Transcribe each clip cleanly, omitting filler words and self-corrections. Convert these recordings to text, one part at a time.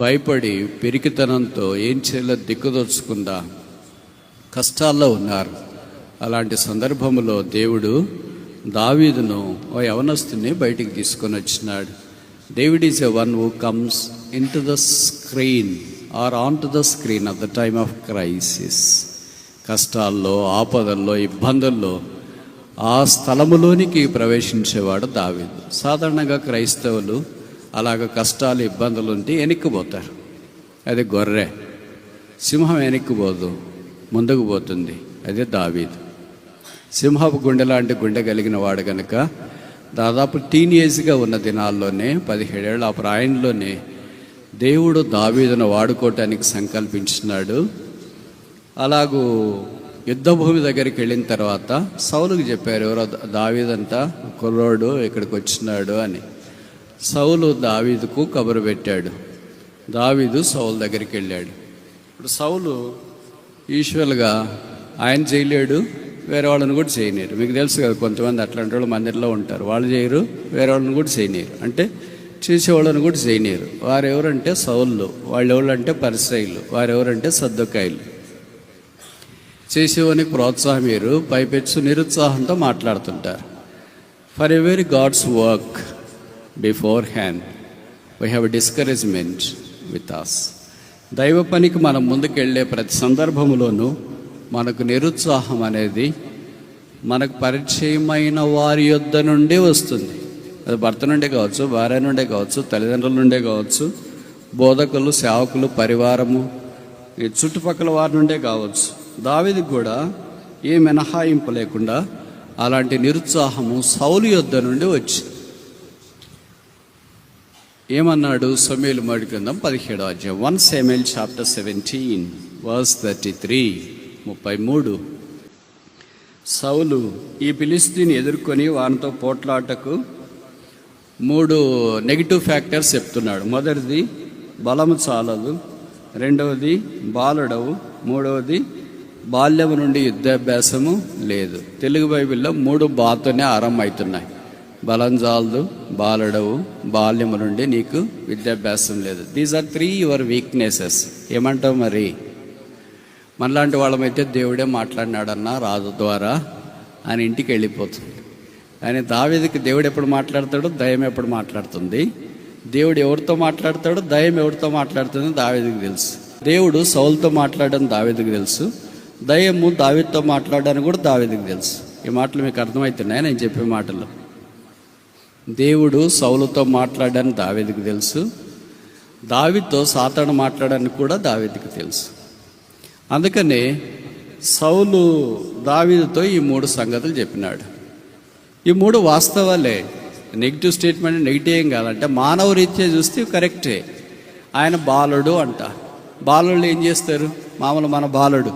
భయపడి పెరికితనంతో ఏం చేయాలో దిక్కుదోచకుండా కష్టాల్లో ఉన్నారు. అలాంటి సందర్భంలో దేవుడు దావీదును ఓ యవనస్తుని బయటికి తీసుకొని వచ్చినాడు. David is a one who comes into the screen or onto the screen at the time of crisis. కష్టాల్లో, ఆపదల్లో, ఇబ్బందుల్లో ఆ స్థలములోనికి ప్రవేశించేవాడు దావీదు. సాధారణంగా క్రైస్తవులు అలాగ కష్టాలు, ఇబ్బందులు ఉంటే వెనక్కిపోతారు. అది గొర్రె. సింహం వెనక్కిపోదు, ముందుకు పోతుంది. అదే దావీదు. సింహపు గుండె లాంటి గుండె కలిగిన వాడు కనుక దాదాపు టీనేజ్గా ఉన్న దినాల్లోనే 17 ఏళ్ళ ఆ ప్రాయంలోనే దేవుడు దావీదును వాడుకోవటానికి సంకల్పించినాడు. అలాగూ యుద్ధభూమి దగ్గరికి వెళ్ళిన తర్వాత సౌలుకు చెప్పారు, ఎవరో దావీదంతా కుర్రోడు ఇక్కడికి వచ్చినాడు అని. సౌలు దావీదుకు కబురు పెట్టాడు. దావీదు సౌలు దగ్గరికి వెళ్ళాడు. ఇప్పుడు సౌలు యూజువల్గా ఆయన చేయలేడు, వేరే వాళ్ళని కూడా చేయలేరు. మీకు తెలుసు కదా, కొంతమంది అట్లాంటి వాళ్ళు మందిరంలో ఉంటారు. వాళ్ళు చేయరు, వేరే వాళ్ళని కూడా చేయలేరు. అంటే చేసేవాళ్ళని కూడా చేయలేరు. వారు ఎవరంటే సౌళ్ళు, వాళ్ళు ఎవరంటే పరిసయ్యులు, వారు ఎవరంటే సద్దకాయలు. చేసేవానికి ప్రోత్సాహం మీరు పైపెచ్చు నిరుత్సాహంతో మాట్లాడుతుంటారు. For every God's work beforehand we have discouragement with us. దైవ పనికి మనం ముందుకెళ్ళే ప్రతి సందర్భంలోనూ మనకు నిరుత్సాహం అనేది మనకు పరిచయమైన వారి యొద్ద నుండి వస్తుంది. అది భర్త నుండే కావచ్చు, భార్య నుండే కావచ్చు, తల్లిదండ్రుల నుండే కావచ్చు, బోధకులు, సేవకులు, పరివారము, ఈ చుట్టుపక్కల వారి నుండే కావచ్చు. దావీదుకు కూడా ఏ మినహాయింపు లేకుండా అలాంటి నిరుత్సాహము సౌలు యొద్ద నుండి వచ్చింది. ఏమన్నాడు? సమూయేలు మొదటి గ్రంథం 17వ అధ్యాయం 1 Samuel chapter 17 verse 33 33. సౌలు ఈ ఫిలిష్తీని ఎదుర్కొని వారితో పోట్లాటకు 3 నెగిటివ్ ఫ్యాక్టర్స్ చెప్తున్నాడు. మొదటిది బలము చాలదు, రెండవది బాలుడవు, మూడవది బాల్యము నుండి యుద్ధాభ్యాసము లేదు. తెలుగు బైబిల్లో 3 బాతోనే ఆరంభమవుతున్నాయి. బలం చాలదు, బాలుడవు, బాల్యము నుండి నీకు విద్యాభ్యాసం లేదు. These are 3 your weaknesses. ఏమంటావు మరి? మనలాంటి వాళ్ళమైతే దేవుడే మాట్లాడినాడన్నా రాజు ద్వారా అని ఇంటికి వెళ్ళిపోతుంది. కానీ దావీదుకి దేవుడు ఎప్పుడు మాట్లాడతాడు, దయ్యం ఎప్పుడు మాట్లాడుతుంది. దేవుడు ఎవరితో మాట్లాడతాడు, దయ్యం ఎవరితో మాట్లాడుతుంది దావీదుకి తెలుసు. దేవుడు సౌలుతో మాట్లాడడం దావీదుకి తెలుసు, దయ్యము దావీదుతో మాట్లాడడానికి కూడా దావీదుకి తెలుసు. ఈ మాటలు మీకు అర్థమవుతున్నాయి నేను చెప్పే మాటలు. దేవుడు సౌలుతో మాట్లాడడానికి దావీదుకి తెలుసు, దావీదుతో సాతాను మాట్లాడడానికి కూడా దావీదుకి తెలుసు. అందుకనే సౌలు దావీదుతో ఈ 3 సంగతులు చెప్పినాడు. ఈ 3 వాస్తవాలే. నెగిటివ్ స్టేట్మెంట్ నెగిటివ్ ఏం కాదంటే మానవ రీత్యా చూస్తే కరెక్టే. ఆయన బాలుడు అంట. బాలుళ్ళు ఏం చేస్తారు? మామూలు మన బాలుడు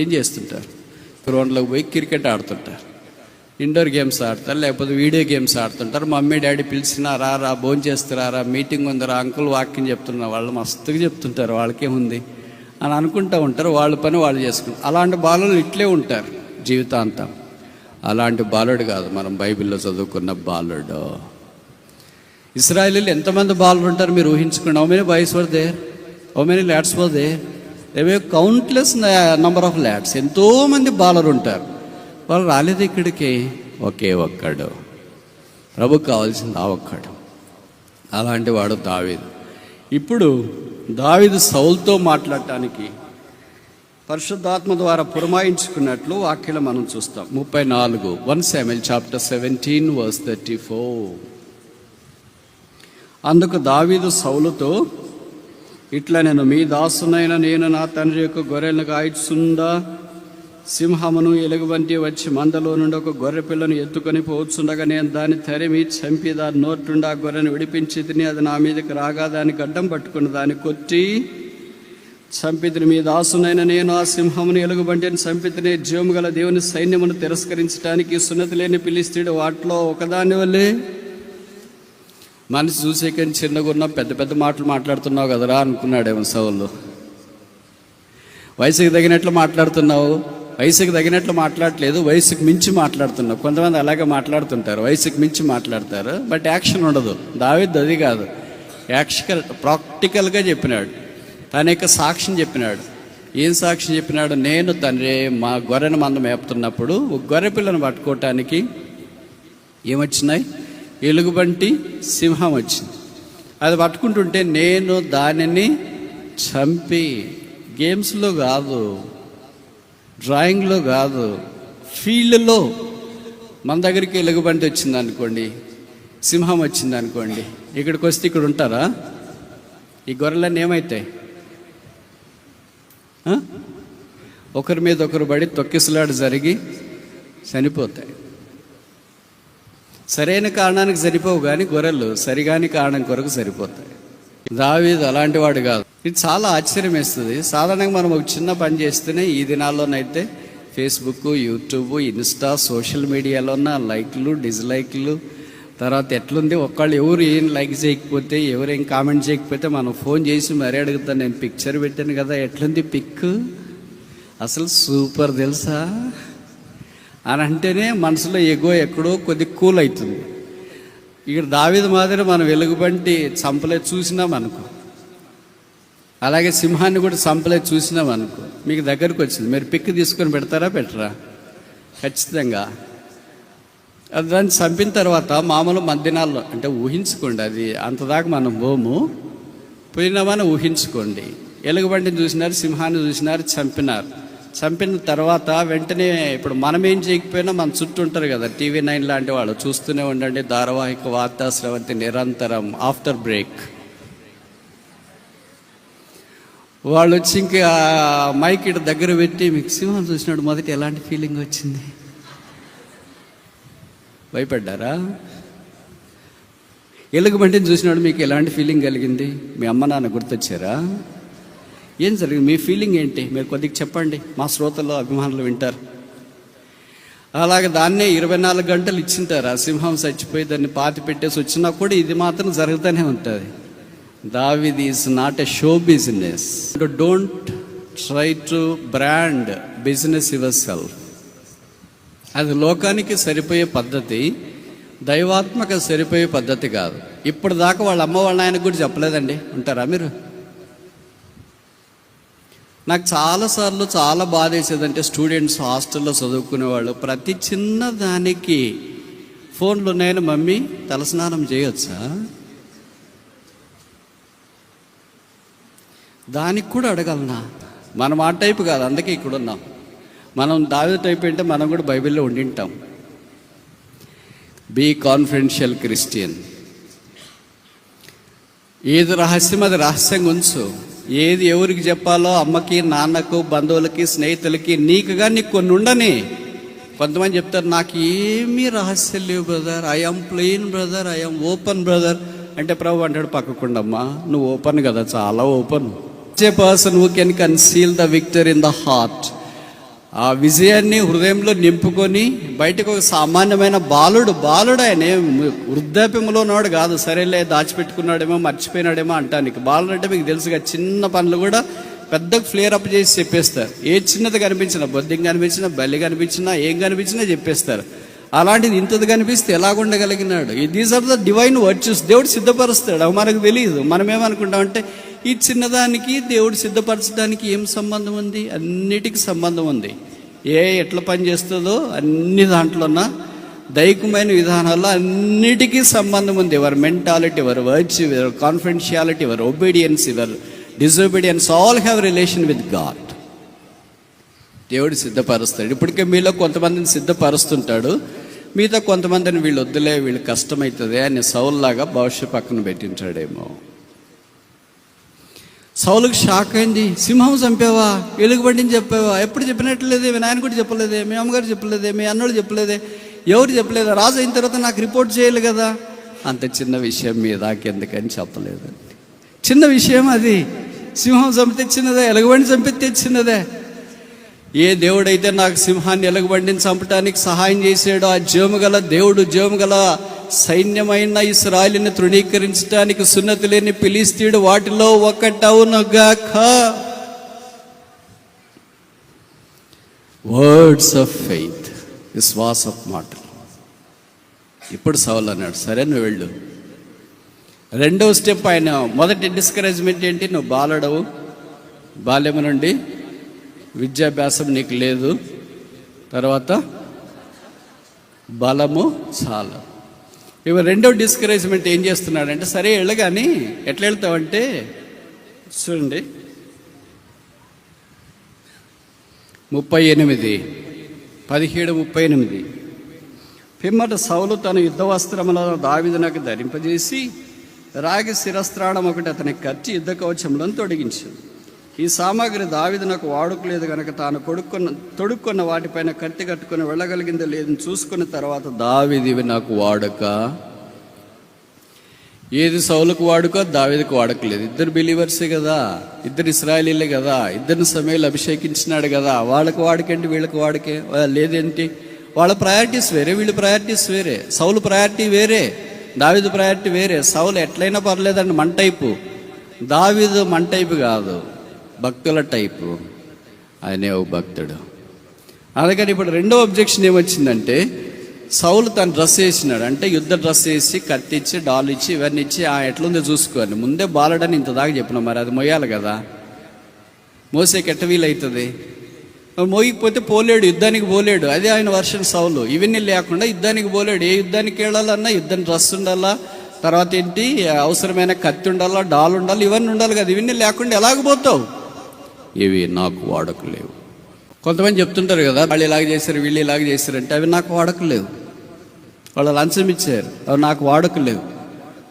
ఏం చేస్తుంటారు? గ్రౌండ్లోకి పోయి క్రికెట్ ఆడుతుంటారు, ఇండోర్ గేమ్స్ ఆడతారు, లేకపోతే వీడియో గేమ్స్ ఆడుతుంటారు. మమ్మీ డాడీ పిలిచినా రా భోజనం చేస్తారా, మీటింగ్ ఉందిరా, అంకుల్ వాక్యం చెప్తున్నారు, వాళ్ళు మస్తుగా చెప్తుంటారు, వాళ్ళకేముంది అని అనుకుంటూ ఉంటారు. వాళ్ళ పని వాళ్ళు చేసుకుంటారు. అలాంటి బాలులు ఇట్లే ఉంటారు జీవితాంతం. అలాంటి బాలుడు కాదు మనం బైబిల్లో చదువుకున్న బాలుడు. ఇశ్రాయేలీలు ఎంతమంది బాలులు ఉంటారు మీరు ఊహించుకోండి. How many boys were there, how many lads were there? There were countless number of lads. ఎంతోమంది బాలురు ఉంటారు. వాళ్ళు రాలేదు ఇక్కడికి. ఒకే ఒక్కడు, ప్రభు కావాల్సింది ఆ ఒక్కడు. అలాంటి వాడు దావీదు. ఇప్పుడు దావీదు సౌలుతో మాట్లాడటానికి పరిశుద్ధాత్మ ద్వారా పురమాయించుకున్నట్లు వాక్యలో మనం చూస్తాం. 34 1 Samuel chapter 17 verse 34. అందుకు దావీదు సౌలుతో, ఇట్లా నేను మీ దాసునైన నేను నా తండ్రి యొక్క గొర్రెలను కాయిచుందా, సింహమును ఎలుగు వంటి వచ్చి మందలో నుండి ఒక గొర్రె పిల్లను ఎత్తుకొని పోవచ్చుండగా నేను దాన్ని తరిమి చంపి దాని నోటుండి ఆ గొర్రెను విడిపించి తిని అది నా మీదకి రాగా దాన్ని గడ్డం పట్టుకుని దాన్ని కొట్టి చంపితిని. మీ దాసునైన నేను ఆ సింహమును ఎలుగు వంటిని చంపితిని. జీవము గల దేవుని సైన్యమును తిరస్కరించడానికి సున్నతి లేని పిలిస్తీడు వాటిలో ఒకదాని వల్లే. మనిషి చూసే కానీ చిన్నగా ఉన్న పెద్ద పెద్ద మాటలు మాట్లాడుతున్నావు కదరా అనుకున్నాడేమో సౌలు. వయసుకి తగినట్లు మాట్లాడుతున్నావు, వయసుకి తగినట్లు మాట్లాడలేదు, వయసుకు మించి మాట్లాడుతున్నావు. కొంతమంది అలాగే మాట్లాడుతుంటారు, వయసుకు మించి మాట్లాడతారు, బట్ యాక్షన్ ఉండదు. దావీదు అది కాదు. ప్రాక్టికల్గా చెప్పినాడు. తన యొక్క సాక్ష్యం చెప్పినాడు. ఏం సాక్ష్యం చెప్పినాడు? నేను తండ్రి మా గొర్రెను మంద మేపుతున్నప్పుడు ఒక గొర్రె పిల్లను పట్టుకోవటానికి ఏమొచ్చినాయి? ఎలుగుబంటి, సింహం వచ్చింది. అది పట్టుకుంటుంటే నేను దానిని చంపి, గేమ్స్లో కాదు, డ్రాయింగ్లో కాదు, ఫీల్డ్లో మన దగ్గరికి ఎలుగుబంటి వచ్చింది అనుకోండి, సింహం వచ్చింది అనుకోండి, ఇక్కడికి వస్తే ఇక్కడ ఉంటారా? ఈ గొర్రెలన్నీ ఏమవుతాయి? ఒకరి మీద ఒకరు పడి తొక్కిసలాట జరిగి చనిపోతాయి. సరైన కారణానికి సరిపోవు, కానీ గొర్రెలు సరిగాని కారణం కొరకు సరిపోతాయి. దావీదు అలాంటి వాడు కాదు. ఇది చాలా ఆశ్చర్యం వేస్తుంది. సాధారణంగా మనం ఒక చిన్న పని చేస్తేనే ఈ దినాల్లోనైతే ఫేస్బుక్, యూట్యూబ్, ఇన్స్టా, సోషల్ మీడియాలోన లైక్లు, డిస్లైక్లు, తర్వాత ఎట్లుంది, ఒకళ్ళు ఎవరు ఏం లైక్ చేయకపోతే, ఎవరు ఏం కామెంట్ చేయకపోతే మనం ఫోన్ చేసి మరీ అడుగుతాను, నేను పిక్చర్ పెట్టాను కదా, ఎట్లుంది పిక్, అసలు సూపర్ తెలుసా అని అంటేనే మనసులో ఎగో ఎక్కడో కొద్ది కూల్ అవుతుంది. ఇక్కడ దావీదు మాదిరి మనం వెలుగుబంటి చంపలే చూసినాం అనుకో, అలాగే సింహాన్ని కూడా చంపలే చూసినాం అనుకో, మీకు దగ్గరకు వచ్చింది, మీరు పిక్ తీసుకొని పెడతారా పెట్టరా? ఖచ్చితంగా. అది దాన్ని చంపిన తర్వాత మామూలు మధ్యాహ్నాల్లో అంటే ఊహించుకోండి, అది అంతదాకా మనం పోయినామని ఊహించుకోండి. ఎలుగుబంటిని చూసినారు, సింహాన్ని చూసినారు, చంపిన తర్వాత వెంటనే ఇప్పుడు మనం ఏం చేయకపోయినా మన చుట్టూ ఉంటారు కదా, టీవీ 9 లాంటి వాళ్ళు చూస్తూనే ఉండండి, ధారావాహిక వార్తా స్రవంతి నిరంతరం. ఆఫ్టర్ బ్రేక్ వాళ్ళు వచ్చి ఇంకా మైక్ ఇటు దగ్గర పెట్టి, మీకు సింహం చూసినాడు మొదట ఎలాంటి ఫీలింగ్ వచ్చింది? భయపడ్డారా? ఎలుగుబంటిని చూసినాడు మీకు ఎలాంటి ఫీలింగ్ కలిగింది? మీ అమ్మ నాన్న గుర్తొచ్చారా? ఏం జరిగింది? మీ ఫీలింగ్ ఏంటి? మీరు కొద్దిగా చెప్పండి, మా శ్రోతలు అభిమానులు వింటారు. అలాగే దాన్నే 24 గంటలు ఇచ్చింటారు. ఆ సింహం చచ్చిపోయి దాన్ని పాతి పెట్టేసి వచ్చినా కూడా ఇది మాత్రం జరుగుతూనే ఉంటుంది. దావీద్ is not a show business. Don't try to brand business your self. అది లోకానికి సరిపోయే పద్ధతి, దైవాత్మక సరిపోయే పద్ధతి కాదు. ఇప్పటిదాకా వాళ్ళ అమ్మ వాళ్ళ ఆయనకు కూడా చెప్పలేదండి. ఉంటారా మీరు? నాకు చాలాసార్లు చాలా బాధ వేసేదంటే, స్టూడెంట్స్ హాస్టల్లో చదువుకునే వాళ్ళు ప్రతి చిన్న దానికి ఫోన్లు ఉన్నాయని, మమ్మీ తలస్నానం చేయొచ్చా? దానికి కూడా అడగలనా? మనం ఆ టైపు కాదు, అందుకే ఇక్కడ ఉన్నాం. మనం దావీదు టైప్ అంటే మనం కూడా బైబిల్లో ఉండింటాం. Be confidential Christian. ఏది రహస్యం అది రహస్యంగా ఉంచు. ఏది ఎవరికి చెప్పాలో, అమ్మకి, నాన్నకు, బంధువులకి, స్నేహితులకి, నీకుగా నీకు కొన్ని ఉండని. కొంతమంది చెప్తారు, నాకు ఏమీ రహస్యం లేవు brother, I'm plain brother, I'm open brother అంటే, ప్రభు అంటాడు పక్కకుండమ్మా, నువ్వు ఓపెన్ కదా, చాలా open. A person who can conceal the victory in the heart. ఆ విజయాన్ని హృదయంలో నింపుకొని బయటకు ఒక సామాన్యమైన బాలుడు ఆయన వృద్ధాప్యంలో ఉన్నాడు కాదు. సరేలే దాచిపెట్టుకున్నాడేమో, మర్చిపోయినాడేమో అంటానికి. బాలుడు అంటే మీకు తెలుసుగా, చిన్న పనులు కూడా పెద్దగా ఫ్లేర్ అప్ చేసి చెప్పేస్తారు. ఏ చిన్నది కనిపించినా, బొద్దింగ్ కనిపించినా, బల్లి కనిపించినా, ఏం కనిపించినా చెప్పేస్తారు. అలాంటిది ఇంతది కనిపిస్తే ఎలాగుండగలిగినాడు? These are the divine virtues. దేవుడు సిద్ధపరుస్తాడు, అవి మనకు తెలియదు. మనం ఏమనుకుంటామంటే, ఈ చిన్నదానికి దేవుడు సిద్ధపరచడానికి ఏం సంబంధం ఉంది? అన్నిటికీ సంబంధం ఉంది. ఎట్లా పని చేస్తుందో అన్ని దాంట్లోన దైవికమైన విధానాల్లో అన్నిటికీ సంబంధం ఉంది. Your mentality, your virtue, your confidentiality, your obedience, your disobedience, all have relation with God. దేవుడు సిద్ధపరుస్తాడు. ఇప్పటికే మీలో కొంతమందిని సిద్ధపరుస్తుంటాడు, మిగతా కొంతమందిని వీళ్ళు వద్దులే, వీళ్ళు కష్టమవుతుంది అని సౌల్లాగా భవిష్యత్ పక్కన పెట్టించాడేమో. సౌలుకి షాక్ అయింది. సింహం చంపావా, ఎలుగుబంటిని చెప్పావా? ఎప్పుడు చెప్పినట్లేదే, మీ నాయన కూడా చెప్పలేదే, మీ అమ్మగారు చెప్పలేదే, మీ అన్నోడు చెప్పలేదే, ఎవరు చెప్పలేదా? రాజు అయిన తర్వాత నాకు రిపోర్ట్ చేయాలి కదా. అంత చిన్న విషయం మీద నాకెందుకని చెప్పలేదు. చిన్న విషయం అది. సింహం చంపితే చిన్నదే, ఎలుగుబంటి చంపితే చిన్నదే. ఏ దేవుడైతే నాకు సింహాన్ని, ఎలుగుబంటిని చంపడానికి సహాయం చేశాడో ఆ జోముగల దేవుడు, జోముగల సైన్యమైన ఇశ్రాయేలుని తృణీకరించడానికి సున్నతి లేని ఫిలిష్తీయుడు వాటిలో ఒకటవునుగాక. వర్డ్స్ ఆఫ్ ఫెయిత్, విశ్వాసపు మాటలు. ఇప్పుడు సౌలు అన్నాడు, సరే నువ్వు వెళ్ళు, రెండవ స్టెప్ ఆయన మొదటి డిస్కరేజ్మెంట్ ఏంటి? నువ్వు బాలుడవు, బాల్యము నుండి విద్యాభ్యాసం నీకు లేదు, తర్వాత బలము చాలా. ఇవి రెండవ డిస్కరేజ్మెంట్ ఏం చేస్తున్నాడంటే, సరే వెళ్ళు కానీ ఎట్లా వెళ్తావంటే చూడండి 17:38 పిమ్మట సౌలు తన యుద్ధ వస్త్రములను దావీదునకు ధరింపజేసి రాగి శిరస్త్రాణం ఒకటి అతనికి కట్టి యుద్ధ కవచంలో తొడిగించాడు. ఈ సామాగ్రి దావీదునకు వాడుకలేదు కనుక తాను తొడుక్కున్న వాటిపైన కత్తి కట్టుకుని వెళ్ళగలిగిందో లేదని చూసుకున్న తర్వాత దావీదు నాకు వాడుక, ఏది సౌలుకు వాడుక దావీదుకు వాడకలేదు. ఇద్దరు బిలీవర్సే కదా, ఇద్దరు ఇశ్రాయేలీలే కదా, ఇద్దరిని సమయంలో అభిషేకించినాడు కదా, వాళ్ళకి వాడకేంటి వీళ్ళకి వాడకే లేదేంటి? వాళ్ళ ప్రయారిటీస్ వేరే, వీళ్ళ ప్రయారిటీస్ వేరే. సౌలు ప్రయారిటీ వేరే, దావీదు ప్రయారిటీ వేరే. సౌలు ఎట్లయినా పర్లేదండి మన టైపు, దావీదు మన టైపు కాదు, భక్తుల టైపు. ఆయనే ఒక భక్తుడు. అందుకని ఇప్పుడు రెండో అబ్జెక్షన్ ఏమొచ్చిందంటే, సౌలు తను డ్రెస్ వేసినాడు అంటే యుద్ధ డ్రెస్ వేసి కత్తిచ్చి డాల్ ఇచ్చి ఇవన్నీ ఇచ్చి ఎట్లుందో చూసుకోండి. ముందే బాలడని ఇంత దాకా చెప్పినాం, మరి అది మొయ్యాలి కదా, మోసేకి ఎట్ట వీలవుతుంది? మోగిపోతే పోలేడు, యుద్ధానికి పోలేడు. అదే ఆయన వర్షన్ సౌలు. ఇవన్నీ లేకుండా యుద్ధానికి పోలేడు. ఏ యుద్ధానికి వెళ్ళాలన్నా యుద్ధం డ్రెస్ ఉండాలా, తర్వాత ఏంటి అవసరమైన కత్తి ఉండాలా, డాల్ ఉండాలి, ఇవన్నీ ఉండాలి కదా. ఇవన్నీ లేకుండా ఎలాగపోతావు? ఇవి నాకు వాడకలేవు. కొంతమంది చెప్తుంటారు కదా, వాళ్ళు ఇలాగ చేశారు వీళ్ళు ఇలాగ చేశారంటే అవి నాకు వాడకలేవు. వాళ్ళు లంచం ఇచ్చారు, అవి నాకు వాడకలేవు.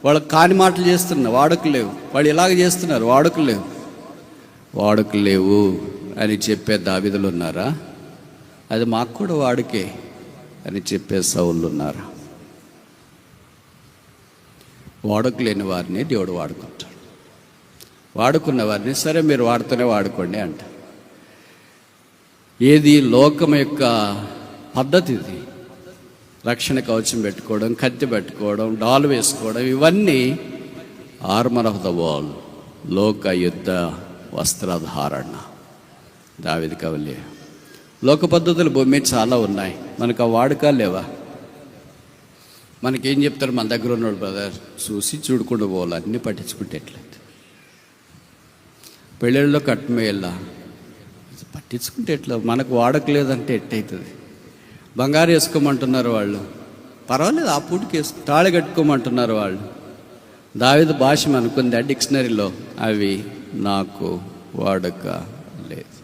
వాళ్ళకి కాని మాటలు చేస్తున్నా వాడకలేవు. వాళ్ళు ఇలాగ చేస్తున్నారు వాడకలేవు. వాడకలేవు అని చెప్పే దావీదులు ఉన్నారా? అది మాకు కూడా వాడుకే అని చెప్పే సౌళ్ళు ఉన్నారా? వాడకలేని వారిని దేవుడు వాడుకుంటాడు. వాడుకున్న వారిని సరే మీరు వాడుతూనే వాడుకోండి అంట. ఏది లోకం యొక్క పద్ధతి? ఇది రక్షణ కవచం పెట్టుకోవడం, కత్తి పెట్టుకోవడం, డాల్ వేసుకోవడం, ఇవన్నీ ఆర్మర్ ఆఫ్ ద వాల్, లోక యుద్ధ వస్త్రధారణ. దావీదు కవలే లోక పద్ధతులు భూమి మీద చాలా ఉన్నాయి, మనకు ఆ వాడుకా లేవా? మనకేం చెప్తారు మన దగ్గర ఉన్నాడు బ్రదర్, చూసి చూడకుండా పోవాలి, అన్నీ పట్టించుకుంటే ఎట్లయితే. పెళ్ళిళ్ళలో కట్మేయాలా పట్టించుకుంటే ఎట్లా? మనకు వాడకలేదంటే ఎట్టయితుంది? బంగారు వేసుకోమంటున్నారు వాళ్ళు, పర్వాలేదు ఆ పూటికి వేసుకో. తాళి కట్టుకోమంటున్నారు వాళ్ళు. దావీదు భాష అనుకుంది ఆ డిక్షనరీలో, అవి నాకు వాడక లేదు.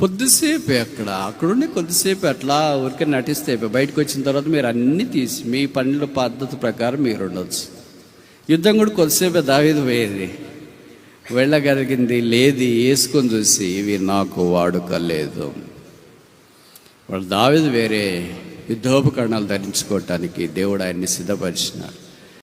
కొద్దిసేపు అక్కడుండి కొద్దిసేపు అట్లా ఊరికే నటిస్తే బయటకు వచ్చిన తర్వాత మీరు అన్నీ తీసి మీ పనుల పద్ధతి ప్రకారం మీరు ఉండొచ్చు. యుద్ధం కూడా కొద్దిసేపే దావీదు వేది వెళ్ళగలిగింది లేదు, వేసుకొని చూసి ఇవి నాకు వాడుక లేదు. వాళ్ళు దావీదు వేరే యుద్ధోపకరణాలు ధరించుకోవటానికి దేవుడు ఆయన్ని సిద్ధపరిచినాడు.